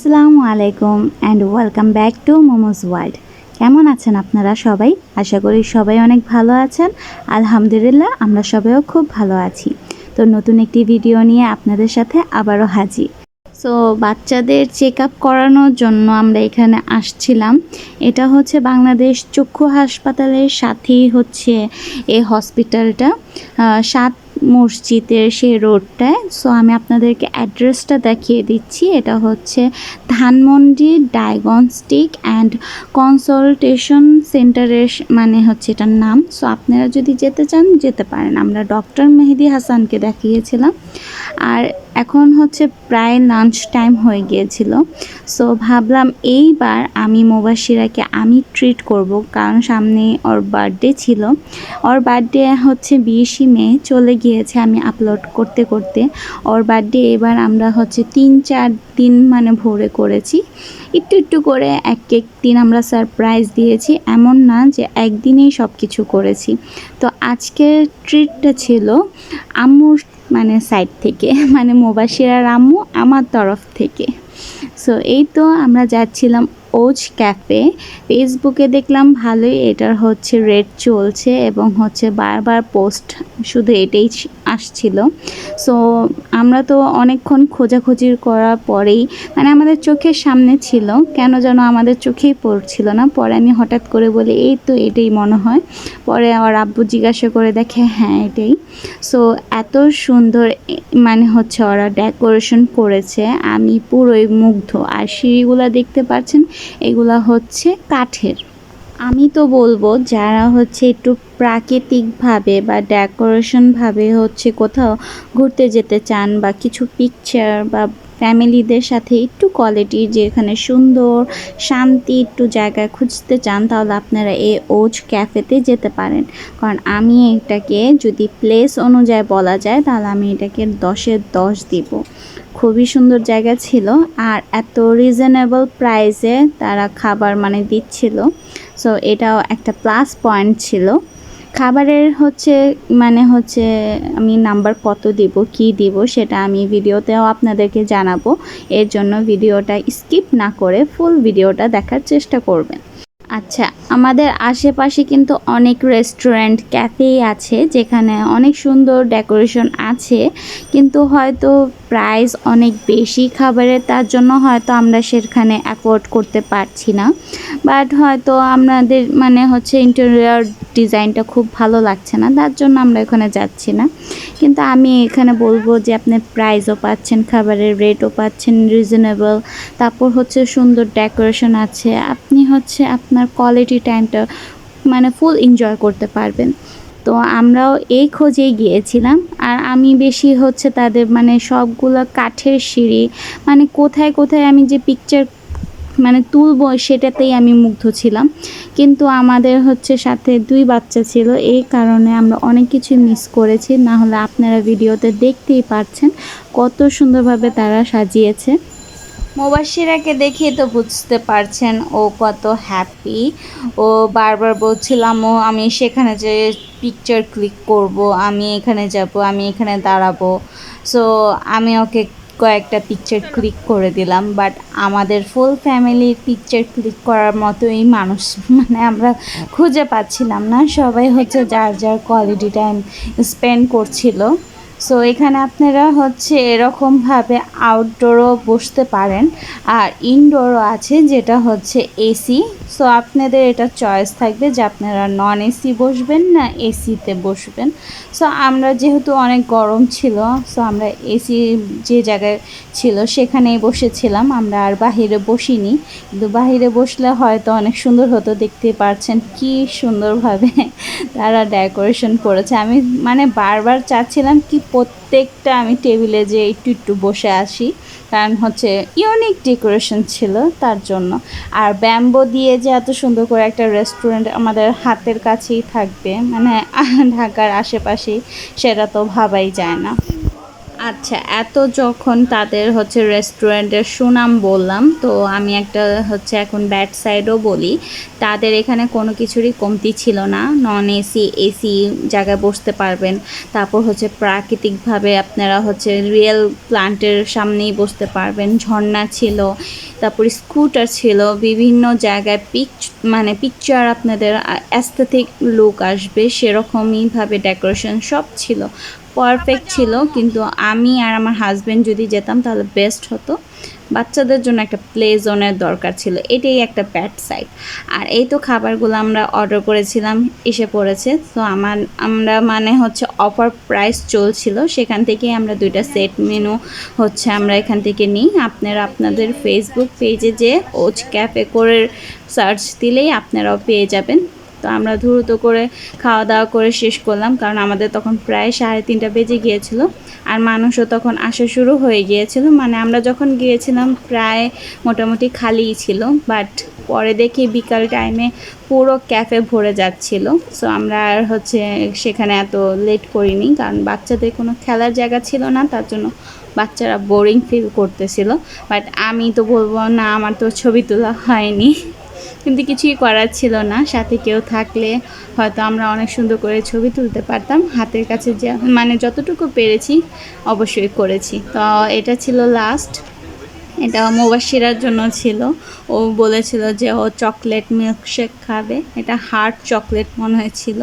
আসসালামু আলাইকুম and welcome back to momos world. কেমন আছেন আপনারা সবাই? আশা করি সবাই অনেক ভালো আছেন। আলহামদুলিল্লাহ আমরা সবাইও খুব ভালো আছি। তো নতুন একটি ভিডিও নিয়ে আপনাদের সাথে আবারও হাজির। সো বাচ্চাদের চেক আপ করানোর জন্য আমরা এখানে আসছিলাম। এটা হচ্ছে বাংলাদেশ চক্ষু হাসপাতালের সাথেই হচ্ছে এই হসপিটালটা, সাত মসজিদের সেই রোডটায়। সো আমি আপনাদেরকে অ্যাড্রেসটা দেখিয়ে দিচ্ছি। এটা হচ্ছে ধানমন্ডি ডায়াগনস্টিক অ্যান্ড কনসালটেশন সেন্টারের মানে হচ্ছে এটার নাম। সো আপনারা যদি যেতে চান যেতে পারেন। আমরা ডক্টর মেহেদি হাসানকে দেখিয়েছিলাম। আর এখন হচ্ছে প্রায় লাঞ্চ টাইম হয়ে গিয়েছিল। সো ভাবলাম এইবার আমি মুবাশিরাকে আমি ট্রিট করব, কারণ সামনে ওর বার্থডে ছিল। ওর বার্থডে হচ্ছে 20 মে চলে গিয়েছে আমি আপলোড করতে করতে। ওর বার্থডে এবার আমরা হচ্ছে 3-4 দিন মানে ভোরে করেছি, একটু একটু করে এক এক দিন আমরা সারপ্রাইজ দিয়েছি, এমন না যে একদিনেই সব কিছু করেছি। তো আজকের ট্রিটটা ছিল আম্মুর মানে সাইড থেকে, মানে মুবাশিরার আম্মু আমার তরফ থেকে। সো এই তো আমরা যাচ্ছিলাম ওজ ক্যাফে। ফেসবুকে দেখলাম ভালোই এটার হচ্ছে রেট চলছে এবং হচ্ছে বারবার পোস্ট শুধু এটাই আসছিল। সো আমরা তো অনেকক্ষণ খোঁজাখুঁজির করার পরেই মানে আমাদের চোখের সামনে ছিল, কেন যেন আমাদের চোখেই পড়ছিল না। পরে আমি হঠাৎ করে বলি এই তো এটাই মনে হয়। পরে আমার আব্বু জিজ্ঞাসা করে দেখে হ্যাঁ এটাই। সো এত সুন্দর মানে হচ্ছে ওরা ডেকোরেশন করেছে, আমি পুরোই মুগ্ধ। আর সিঁড়িগুলো দেখতে পাচ্ছেন, এগুলা হচ্ছে কাঠের। আমি তো বলবো যারা হচ্ছে একটু প্রাকৃতিকভাবে বা ডেকোরেশনভাবে হচ্ছে কোথাও ঘুরতে যেতে চান বা কিছু পিকচার বা ফ্যামিলিদের সাথে একটু কোয়ালিটি যেখানে সুন্দর শান্তি একটু জায়গায় খুঁজতে চান, তাহলে আপনারা এই ওজ ক্যাফেতে যেতে পারেন। কারণ আমি এটাকে যদি প্লেস অনুযায়ী বলা যায় তাহলে আমি এটাকে 10-এর 10 দিব। খুবই সুন্দর জায়গা ছিল আর এত রিজনেবল প্রাইসে তারা খাবার মানে দিচ্ছিল। সো এটাও একটা প্লাস পয়েন্ট ছিল। খাবারের হচ্ছে মানে হচ্ছে আমি নাম্বার কত দিব কি দিব সেটা আমি ভিডিওতেও আপনাদেরকে জানাবো। এর জন্য ভিডিওটা স্কিপ না করে ফুল ভিডিওটা দেখার চেষ্টা করবেন। আচ্ছা, আমাদের আশেপাশে কিন্তু অনেক রেস্টুরেন্ট ক্যাফে আছে যেখানে অনেক সুন্দর ডেকোরেশন আছে, কিন্তু হয়তো প্রাইস অনেক বেশি খাবারের, তার জন্য হয়তো আমরা সেখানে অ্যাফোর্ড করতে পারছি না। বাট হয়তো আমাদের মানে হচ্ছে ইন্টেরিয়র ডিজাইনটা খুব ভালো লাগছে না, তার জন্য আমরা এখানে যাচ্ছি না। কিন্তু আমি এখানে বলবো যে আপনি প্রাইসও পাচ্ছেন, খাবারের রেটও পাচ্ছেন রিজনেবল, তারপর হচ্ছে সুন্দর ডেকোরেশন আছে, আপনি হচ্ছে আপনার কোয়ালিটি টাইমটা মানে ফুল এনজয় করতে পারবেন। তো আমরাও এই খোঁজেই গিয়েছিলাম। আর আমি বেশি হচ্ছে তাদের মানে সবগুলো কাঠের সিঁড়ি, মানে কোথায় কোথায় আমি যে পিকচার মানে তুলবো সেটাতেই আমি মুগ্ধ ছিলাম। কিন্তু আমাদের হচ্ছে সাথে 2 বাচ্চা ছিল, এই কারণে আমরা অনেক কিছু মিস করেছি। না হলে আপনারা ভিডিওতে দেখতেই পাচ্ছেন কত সুন্দরভাবে তারা সাজিয়েছে। মুবাশিরাকে দেখে তো বুঝতে পারছেন ও কত হ্যাপি। ও বারবার বলছিলাম ও আমি সেখানে যে পিকচার ক্লিক করব, আমি এখানে যাব, আমি এখানে দাঁড়াবো। সো আমি ওকে কয়েকটা পিকচার ক্লিক করে দিলাম, বাট আমাদের ফুল ফ্যামিলির পিকচার ক্লিক করার মতোই মানুষ মানে আমরা খুঁজে পাচ্ছিলাম না। সবাই হচ্ছে যার যার কোয়ালিটি টাইম স্পেন্ড করছিল। সো এখানে আপনারা হচ্ছে এরকমভাবে আউটডোরও বসতে পারেন, আর ইনডোরও আছে যেটা হচ্ছে এসি। সো আপনাদের এটা চয়েস থাকবে যে আপনারা নন এসি বসবেন না এসিতে বসবেন। সো আমরা যেহেতু অনেক গরম ছিল, সো আমরা এসি যে জায়গায় ছিল সেখানেই বসেছিলাম, আমরা আর বাহিরে বসিনি। কিন্তু বাহিরে বসলে হয়তো অনেক সুন্দর হতো। দেখতে পাচ্ছেন কি সুন্দরভাবে তারা ডেকোরেশন করেছে। আমি মানে বারবার চাচ্ছিলাম কি প্রত্যেকটা আমি টেবিলে যে একটু একটু বসে আসি, কারণ হচ্ছে ইউনিক ডেকোরেশন ছিল তার জন্য। আর ব্যাম্বো দিয়ে যে এত সুন্দর করে একটা রেস্টুরেন্ট আমাদের হাতের কাছেই থাকবে মানে ঢাকার আশেপাশেই, সেটা তো ভাবাই যায় না। আচ্ছা, এত যখন তাদের হচ্ছে রেস্টুরেন্টের সুনাম বললাম, তো আমি একটা হচ্ছে এখন ব্যাড সাইডও বলি। তাদের এখানে কোনো কিছুরই কমতি ছিল না। নন এসি, এসি জায়গায় বসতে পারবেন। তারপর হচ্ছে প্রাকৃতিকভাবে আপনারা হচ্ছে রিয়েল প্লান্টের সামনেই বসতে পারবেন। ঝর্ণা ছিল, তারপর স্কুটার ছিল, বিভিন্ন জায়গায় মানে পিকচার আপনাদের অ্যাস্থেটিক লুক আসবে সেরকমইভাবে ডেকোরেশন সব ছিল। পারফেক্ট ছিল, কিন্তু আমি আর আমার হাজব্যান্ড যদি যেতাম তাহলে বেস্ট হতো। বাচ্চাদের জন্য একটা প্লে জোনের দরকার ছিল, এটাই একটা ব্যাড সাইড। আর এই তো খাবারগুলো আমরা অর্ডার করেছিলাম, এসে পড়েছে। তো আমরা মানে হচ্ছে অফার প্রাইস চলছিল, সেখান থেকেই আমরা 2টা সেট মেনু হচ্ছে আমরা এখান থেকে নিই। আপনারা আপনাদের ফেসবুক পেজে যে ওজ ক্যাফে করে সার্চ দিলেই আপনারাও পেয়ে যাবেন। তো আমরা দ্রুত করে খাওয়া দাওয়া করে শেষ করলাম, কারণ আমাদের তখন প্রায় 3:30 বেজে গিয়েছিল। আর মানুষও তখন আসা শুরু হয়ে গিয়েছিল, মানে আমরা যখন গিয়েছিলাম প্রায় মোটামুটি খালিই ছিল, বাট পরে দেখি বিকাল টাইমে পুরো ক্যাফে ভরে যাচ্ছিল। সো আমরা আর হচ্ছে সেখানে এত লেট করিনি, কারণ বাচ্চাদের কোনো খেলার জায়গা ছিল না, তার জন্য বাচ্চারা বোরিং ফিল করতেছিল। বাট আমি তো বলবো না, আমার তো ছবি তোলা হয়নি, কিন্তু কিছুই করার ছিল না। সাথে কেউ থাকলে হয়তো আমরা অনেক সুন্দর করে ছবি তুলতে পারতাম। হাতের কাছে যে মানে যতটুকু পেরেছি অবশ্যই করেছি। তো এটা ছিল লাস্ট। এটা মুবাশশিরার জন্য ছিল। ও বলেছিল যে ও চকলেট মিল্কশেক খাবে। এটা হার্ট চকলেট মনে হয়েছিল।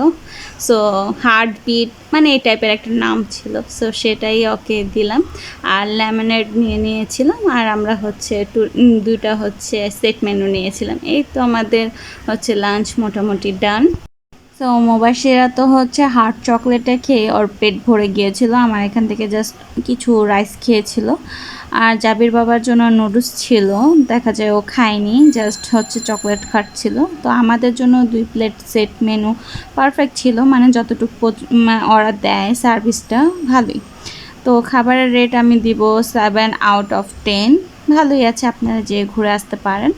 সো হার্ট বিট মানে এই টাইপের একটা নাম ছিল। সো সেটাই ওকে দিলাম। আর লেমনেড নিয়ে নিয়েছিলাম। আর আমরা হচ্ছে 2টা হচ্ছে সেট মেনু নিয়েছিলাম। এই তো আমাদের হচ্ছে লাঞ্চ মোটামুটি ডান। তো মুবাশশিরা তো হচ্ছে হার্ট চকলেটটা খেয়ে ওর পেট ভরে গিয়েছিল। আমার এখান থেকে জাস্ট কিছু রাইস খেয়েছিল। আর জাবির বাবার জন্য নুডলস ছিল, দেখা যায় ও খায়নি, জাস্ট হচ্ছে চকলেট খাচ্ছিল। তো আমাদের জন্য 2 প্লেট সেট মেনু পারফেক্ট ছিল, মানে যতটুকু ওরা দেয় সার্ভিসটা ভালোই। তো খাবারের রেট আমি দিব 7/10। ভালোই আছে, আপনারা যে ঘুরে আসতে পারেন।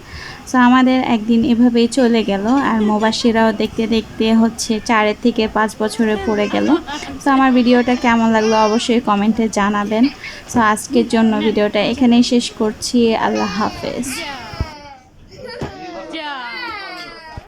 সো আমাদের একদিন এভাবেই চলে গেল। আর মুবাশশিরাও দেখতে দেখতে হচ্ছে 4 থেকে 5 বছরে পড়ে গেল। সো আমার ভিডিওটা কেমন লাগলো অবশ্যই কমেন্টে জানাবেন। সো আজকের জন্য ভিডিওটা এখানেই শেষ করছি। আল্লাহ হাফেজ।